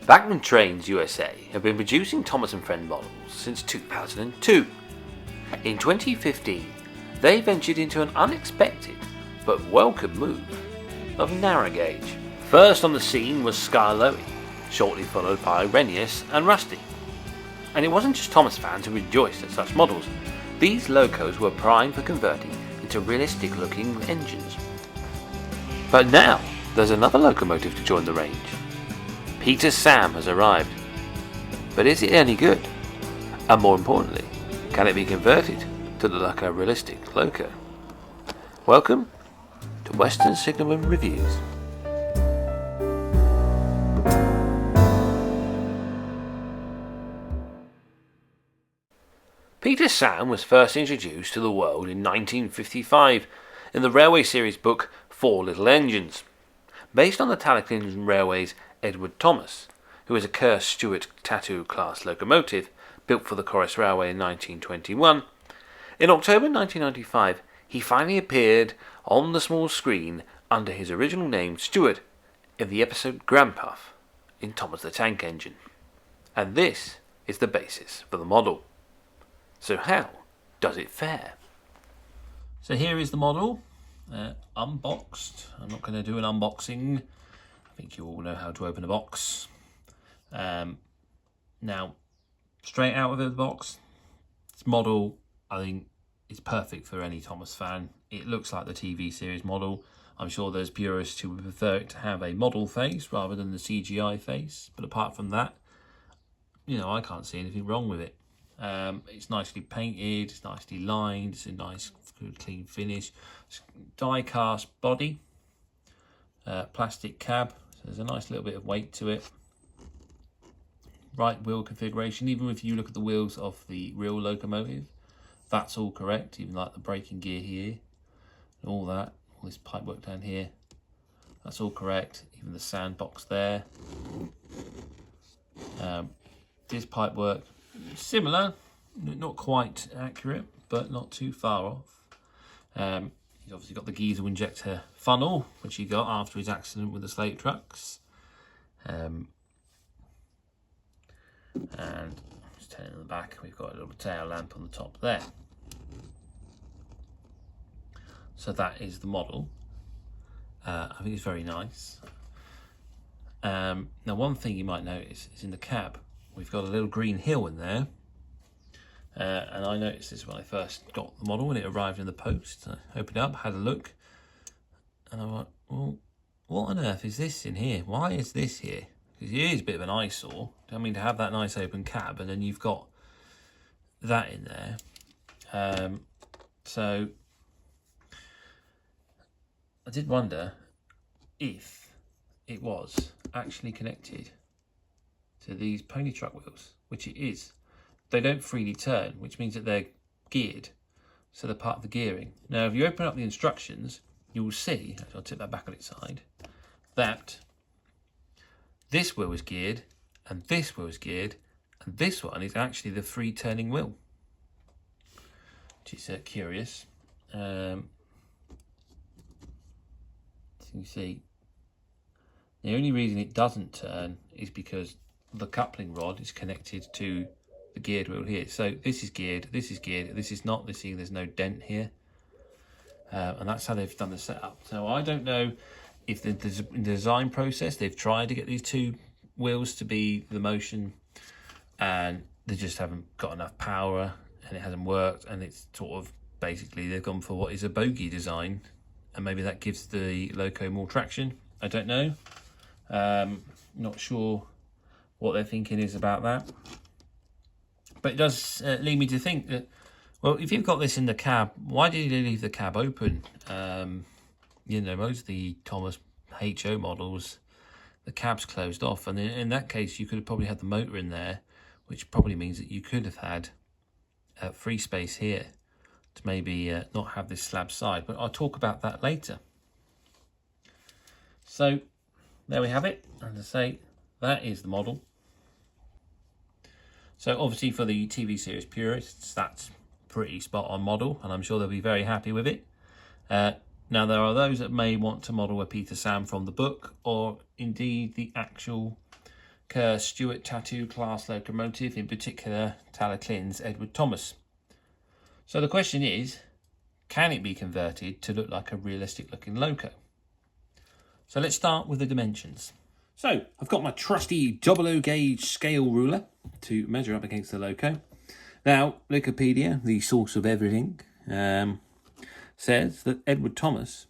Bachmann Trains USA have been producing Thomas & Friend models since 2002. In 2015, they ventured into an unexpected but welcome move of narrow gauge. First on the scene was Scarloey, shortly followed by Renius and Rusty. And it wasn't just Thomas fans who rejoiced at such models. These Locos were primed for converting into realistic looking engines. But now, there's another locomotive to join the range. Peter Sam has arrived. But is it any good? And more importantly, can it be converted to look like a realistic Loco? Welcome to Western Signalman Reviews. Peter Sam was first introduced to the world in 1955 in the Railway Series book Four Little Engines, based on the Talcott Railway's Edward Thomas, who was a Kerr Stuart Tattoo class locomotive built for the Corris Railway in 1921. In October 1995, he finally appeared on the small screen under his original name Stuart in the episode Grandpuff in Thomas the Tank Engine. And this is the basis for the model. So how does it fare? So here is the model, unboxed. I'm not going to do an unboxing. I think you all know how to open a box. Now, straight out of the box, this model, I think, is perfect for any Thomas fan. It looks like the TV series model. I'm sure there's purists who would prefer it to have a model face rather than the CGI face. But apart from that, I can't see anything wrong with it. It's nicely painted, it's nicely lined, it's a nice, good, clean finish. It's die-cast body, plastic cab, so there's a nice little bit of weight to it. Right wheel configuration, even if you look at the wheels of the real locomotive, that's all correct, even like the braking gear here, and all that, all this pipework down here, that's all correct, even the sandbox there. This pipework, similar, not quite accurate, but not too far off. He's obviously got the diesel injector funnel, which he got after his accident with the slate trucks. And just turning in the back, we've got a little tail lamp on the top there. So that is the model. I think it's very nice. Now, one thing you might notice is in the cab, we've got a little green hill in there. And I noticed this when I first got the model, when it arrived in the post. I opened it up, had a look, and I went, well, what on earth is this in here? Why is this here? Because it is a bit of an eyesore. I mean, to have that nice open cab, and then you've got that in there. So I did wonder if it was actually connected to these pony truck wheels, which it is. They don't freely turn, which means that they're geared, so they're part of the gearing. Now, if you open up the instructions, you will see, I'll tip that back on its side, that this wheel is geared, and this wheel is geared, and this one is actually the free turning wheel, which is curious. As you can see, the only reason it doesn't turn is because the coupling rod is connected to the geared wheel here. So this is geared, this is not. See, there's no dent here. And that's how they've done the setup. So I don't know if in the design process they've tried to get these two wheels to be the motion and they just haven't got enough power and it hasn't worked, and it's sort of basically they've gone for what is a bogie design, and maybe that gives the Loco more traction. I don't know. Not sure what their thinking is about that. But it does lead me to think that, well, if you've got this in the cab, why did you leave the cab open? Most of the Thomas HO models, the cab's closed off. And in that case, you could have probably had the motor in there, which probably means that you could have had free space here to maybe not have this slab side. But I'll talk about that later. So there we have it. As I say, that is the model. So obviously for the TV series purists, that's pretty spot on model, and I'm sure they'll be very happy with it. Now there are those that may want to model a Peter Sam from the book, or indeed the actual Kerr Stuart Tattoo class locomotive, in particular Talaklin's Edward Thomas. So the question is, can it be converted to look like a realistic looking Loco? So let's start with the dimensions. So I've got my trusty 00 gauge scale ruler to measure up against the Loco. Now, Wikipedia, the source of everything, says that Edward Thomas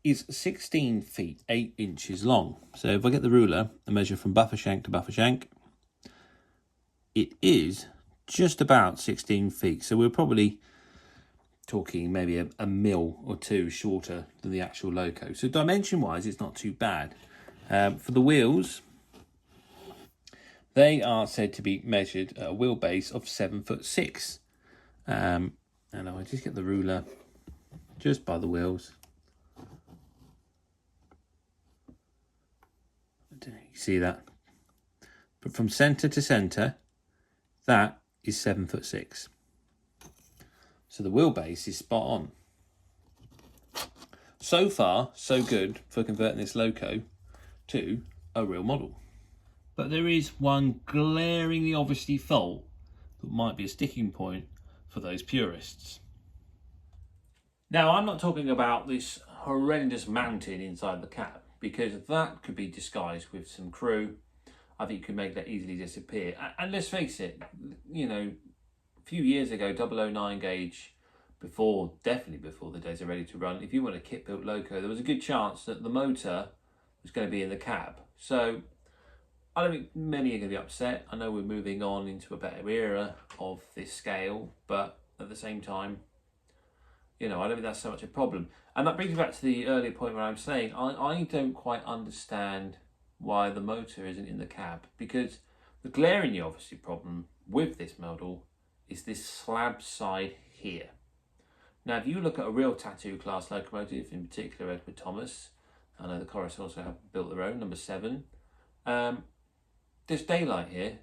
is 16 feet 8 inches long. So if I get the ruler and measure from buffer shank to buffer shank, it is just about 16 feet. So we're probably talking maybe a mil or two shorter than the actual Loco. So dimension wise, it's not too bad. For the wheels, they are said to be measured at a wheelbase of 7'6". And if I just get the ruler just by the wheels, you see that? But from centre to centre, that is 7'6". So the wheelbase is spot on. So far, so good for converting this Loco to a real model. But there is one glaringly obviously fault that might be a sticking point for those purists. Now, I'm not talking about this horrendous mountain inside the cab, because that could be disguised with some crew. I think you could make that easily disappear. And let's face it, you know, a few years ago, 009 gauge, definitely before the days are ready to run, if you want a kit-built Loco, there was a good chance that the motor was going to be in the cab. So I don't think many are going to be upset. I know we're moving on into a better era of this scale, but at the same time, you know, I don't think that's so much a problem. And that brings me back to the earlier point where I'm saying I don't quite understand why the motor isn't in the cab, because the glaringly obviously problem with this model is this slab side here. Now, if you look at a real tattoo class locomotive, in particular Edward Thomas, I know the Chorus also have built their own, number 7, there's daylight here,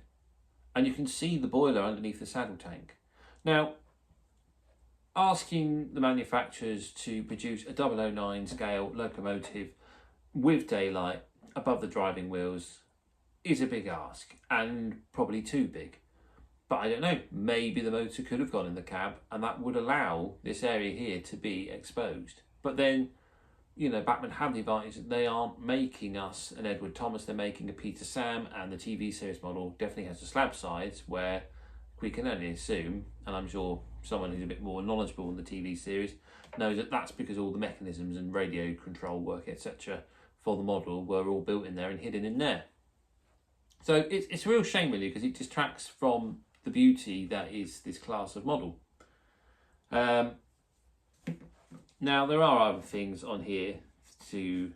and you can see the boiler underneath the saddle tank. Now, asking the manufacturers to produce a 009 scale locomotive with daylight above the driving wheels is a big ask, and probably too big. But I don't know, maybe the motor could have gone in the cab, and that would allow this area here to be exposed. But then, you know, Bachmann have the advantage that they aren't making us an Edward Thomas, they're making a Peter Sam, and the TV series model definitely has the slab sides, where we can only assume, and I'm sure someone who's a bit more knowledgeable in the TV series knows that that's because all the mechanisms and radio control work, etc., for the model were all built in there and hidden in there. So it's a real shame, really, because it distracts from the beauty that is this class of model. Now, there are other things on here to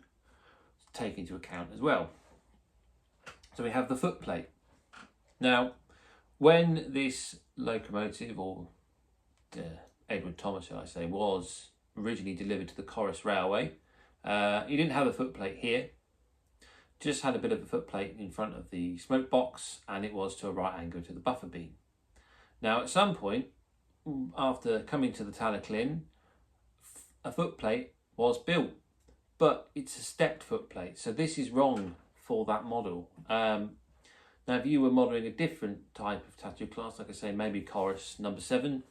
take into account as well. So we have the footplate. Now, when this locomotive, or Edward Thomas, shall I say, was originally delivered to the Chorus Railway, he didn't have a footplate here, just had a bit of a footplate in front of the smoke box, and it was to a right angle to the buffer beam. Now, at some point, after coming to the Talaklin, a footplate was built, but it's a stepped footplate, so this is wrong for that model. Now, if you were modelling a different type of tattoo class, like I say, maybe Chorus number 7,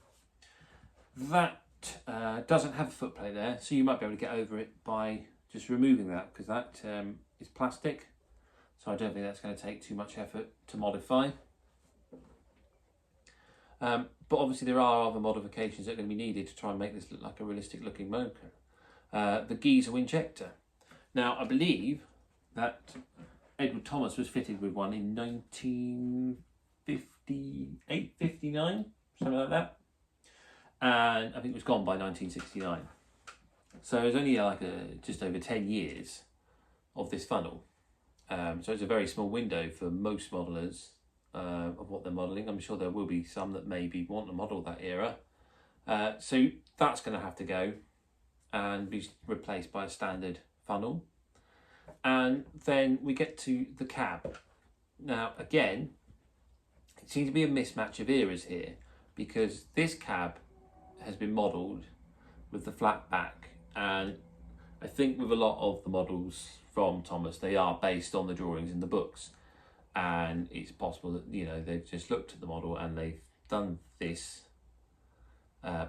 that doesn't have a footplate there, so you might be able to get over it by just removing that, because that is plastic, so I don't think that's going to take too much effort to modify. But obviously there are other modifications that are going to be needed to try and make this look like a realistic looking motor. The Geyser injector. Now, I believe that Edward Thomas was fitted with one in 1958, 59, something like that. And I think it was gone by 1969. So it was only like just over 10 years of this funnel. So it's a very small window for most modelers of what they're modelling. I'm sure there will be some that maybe want to model that era. So that's going to have to go and be replaced by a standard funnel. And then we get to the cab. Now, again, it seems to be a mismatch of eras here, because this cab has been modelled with the flat back, and I think with a lot of the models from Thomas, they are based on the drawings in the books. and it's possible that, you know, they've just looked at the model and they've done this,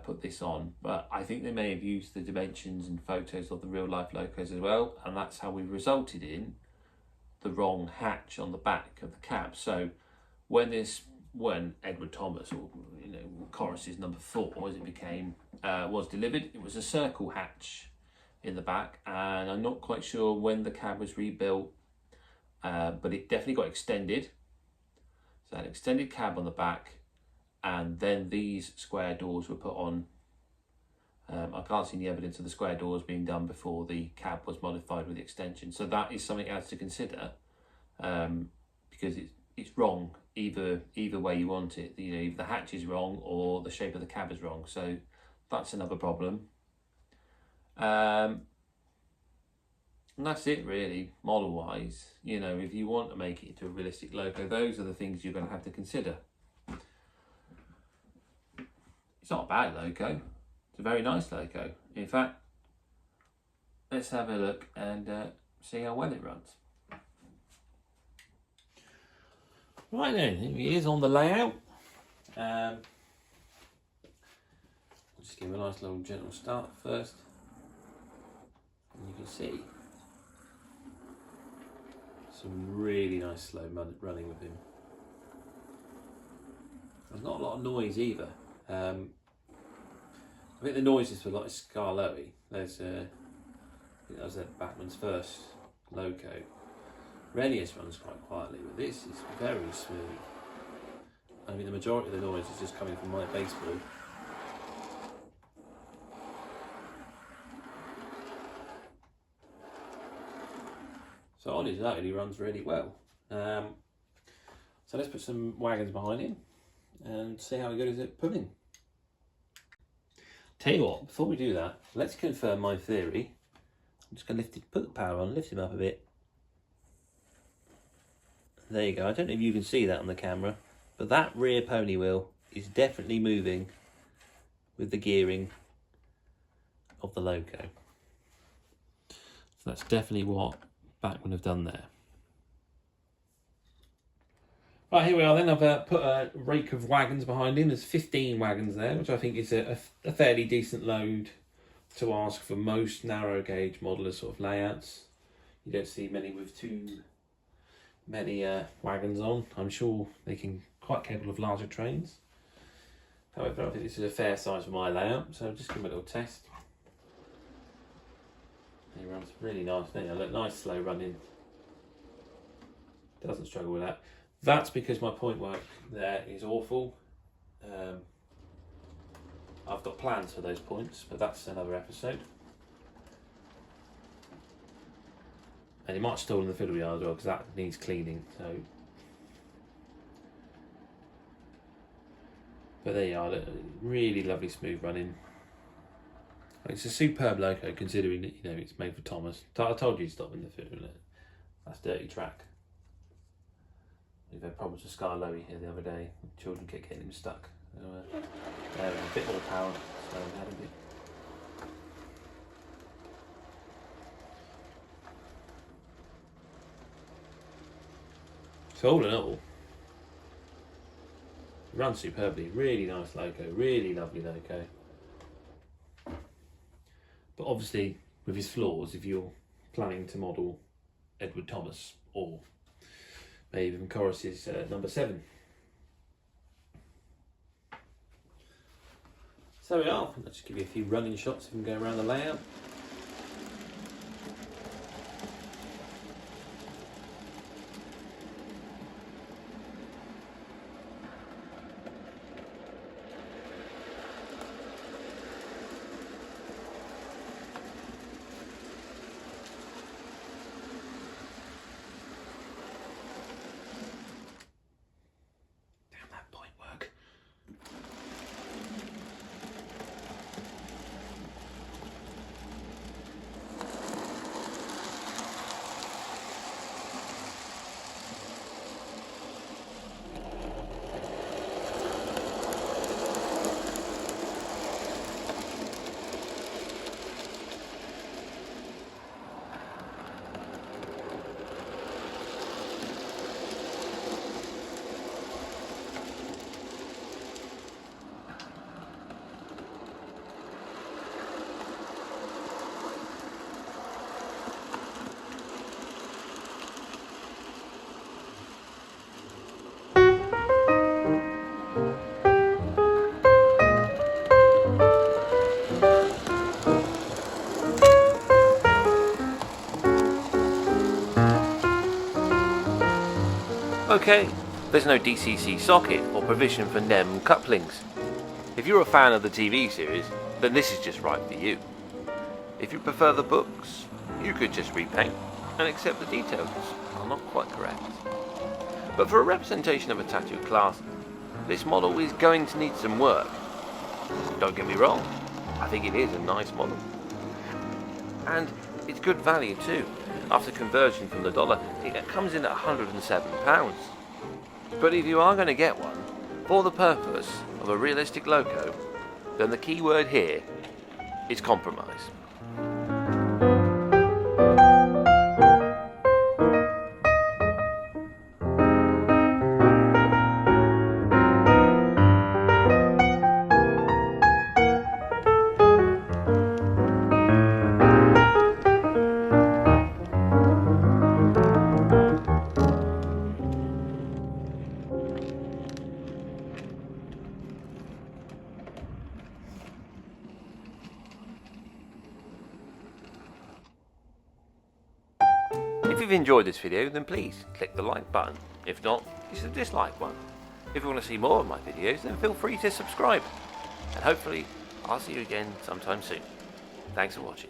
put this on. But I think they may have used the dimensions and photos of the real life Locos as well, and that's how we resulted in the wrong hatch on the back of the cab. So when Edward Thomas, or you know, Corus's number 4 as it became, was delivered, it was a circle hatch in the back, and I'm not quite sure when the cab was rebuilt, but it definitely got extended. So an extended cab on the back, and then these square doors were put on. I can't see any evidence of the square doors being done before the cab was modified with the extension. So that is something else to consider, because it's wrong either way you want it. You know, either the hatch is wrong or the shape of the cab is wrong. So that's another problem. And that's it really, model wise. You know, if you want to make it into a realistic Loco, those are the things you're going to have to consider. It's not a bad Loco, it's a very nice Loco. In fact, let's have a look and see how well it runs. Right then, here he is on the layout. I'll just give him a nice little gentle start first. And you can see some really nice slow running with him. There's not a lot of noise either. I think the noise is for like Scarloey. There's I think that was Bachmann's first Loco. Renius runs quite quietly, but this is very smooth. I mean, the majority of the noise is just coming from my baseboard. So on his own, he runs really well. So let's put some wagons behind him and see how he goes at pulling. Tell you what, before we do that, let's confirm my theory. I'm just going to put the power on, lift him up a bit. There you go. I don't know if you can see that on the camera, but that rear pony wheel is definitely moving with the gearing of the Loco. So that's definitely what Bachmann have done there. Right, here we are then. I've put a rake of wagons behind him. There's 15 wagons there, which I think is a fairly decent load to ask for most narrow gauge modeler sort of layouts. You don't see many with too many wagons on. I'm sure they can quite capable of larger trains. However, I think this is a fair size for my layout, so just give him a little test. He runs really nice, doesn't he? Look, nice slow running. Doesn't struggle with that. That's because my point work there is awful. I've got plans for those points, but that's another episode. And he might stall in the fiddle yard as well, because that needs cleaning. So, but there you are. Really lovely smooth running. It's a superb Loco, considering that, you know, it's made for Thomas. I told you to stop in the fiddle. That's dirty track. We've had problems with Scarloey here the other day. Children kept getting him stuck. So, a bit more power, so we had a bit. So all in all, runs superbly. Really nice Loco, really lovely Loco. But obviously, with his flaws, if you're planning to model Edward Thomas or maybe even Corus's number 7. So we are. Let's just give you a few running shots if we can go around the layout. Okay, there's no DCC socket or provision for NEM couplings. If you're a fan of the TV series, then this is just right for you. If you prefer the books, you could just repaint and accept the details are not quite correct. But for a representation of a tattoo class, this model is going to need some work. Don't get me wrong, I think it is a nice model. And it's good value too. After conversion from the dollar, it comes in at £107. But if you are going to get one, for the purpose of a realistic Loco, then the key word here is compromise. If you've enjoyed this video, then please click the like button. If not, it's the dislike one. If you want to see more of my videos, then feel free to subscribe. And hopefully, I'll see you again sometime soon. Thanks for watching.